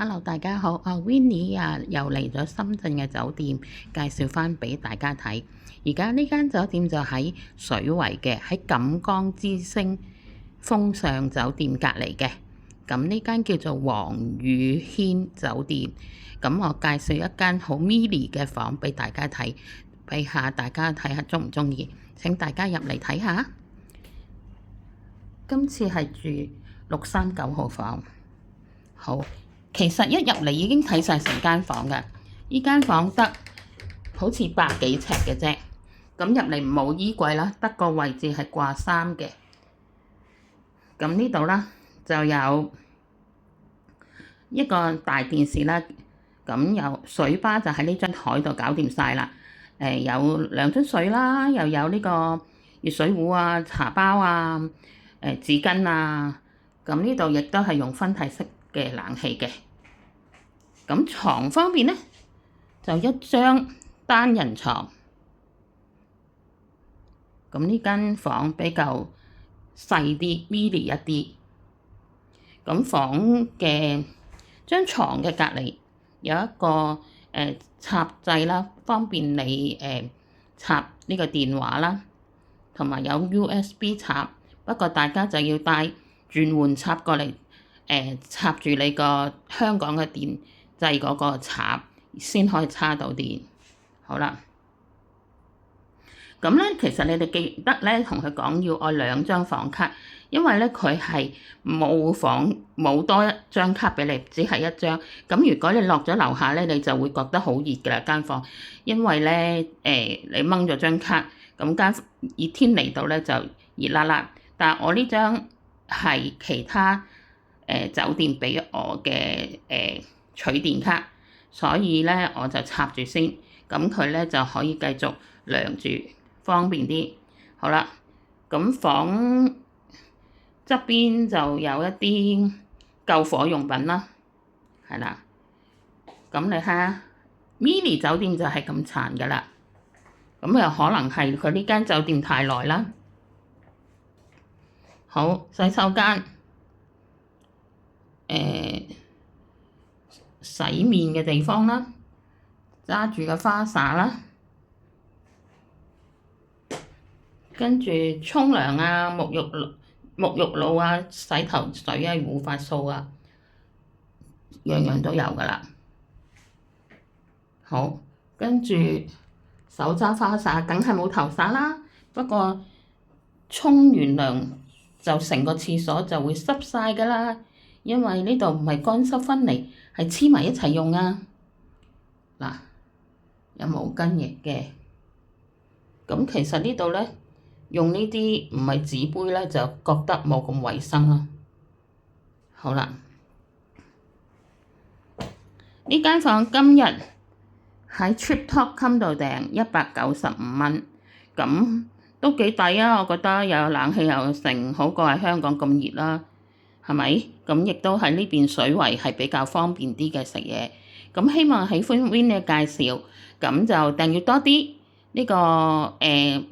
Hello，大家好，Winnie 又嚟咗深圳嘅酒店，介紹翻俾大家睇。而家呢間酒店就喺水圍嘅，喺錦江之星風尚酒店隔離嘅。咁呢間叫做黃宇軒酒店。咁我介紹一間好 mini 嘅房俾大家睇，俾下大家睇下中唔中意。請大家入嚟睇下。今次係住639號房。好。其實一入嚟已經睇晒成間房㗎，呢間房得好似百幾尺嘅啫。咁入嚟冇衣櫃啦，得個位置係掛衫嘅。咁呢度啦就有一個大電視啦，咁有水吧就喺呢張台度搞掂晒啦。有2樽水啦，又有呢個熱水壺啊、茶包啊、紙巾啊。咁呢度亦都係用分體式嘅冷氣嘅。咁床方面呢，就一張單人床。咁呢間房比較細啲 mini 一啲。咁房嘅張床嘅隔離有一個插掣啦，方便你插呢個電話啦，同埋有 USB 插。不過大家就要帶轉換插過嚟，插住你個香港嘅電掣嗰個插先可以插到電。好啦，咁咧其實你哋記得咧同佢講要愛2張房卡，因為咧佢係冇多一張卡俾你，只係1張。咁如果你落咗樓下咧，你就會覺得好熱㗎啦間房，因為咧你掹咗張卡，咁間熱天嚟到咧就熱辣辣。但係我呢張係其他酒店俾我嘅取電卡，所以咧我就插住先，咁佢咧就可以繼續涼住，方便啲。好啦，咁房側邊就有一啲救火用品啦，係啦。咁你睇下 mini 酒店就係咁殘㗎啦，咁又可能係佢呢間酒店太耐啦。好，洗手間洗面嘅地方啦，揸住個花灑啦，跟住沖涼啊、沐浴露啊、洗頭水啊、護髮素啊，樣樣都有㗎啦。好，跟住手揸花灑，梗係冇頭灑啦。不過沖完涼就成個廁所就會濕晒㗎啦，因為呢度唔係乾濕分離，係黐埋一齊用啊。嗱，有毛巾液嘅。咁其實呢度咧用呢啲唔係紙杯咧，就覺得冇咁衞生咯。好啦，呢間房今日喺 TripTop.com 度訂195蚊，咁都幾抵啊！我覺得有冷氣又成，好過喺香港咁熱啦，係咪？咁亦都喺呢邊水圍係比較方便啲嘅食嘢。咁希望喜歡 Win 嘅介紹，咁就訂閱多啲呢個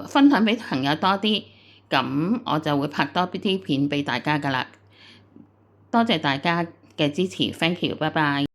分享俾朋友多啲，咁我就會拍多啲片俾大家㗎啦。多謝大家嘅支持 ，thank you，拜拜。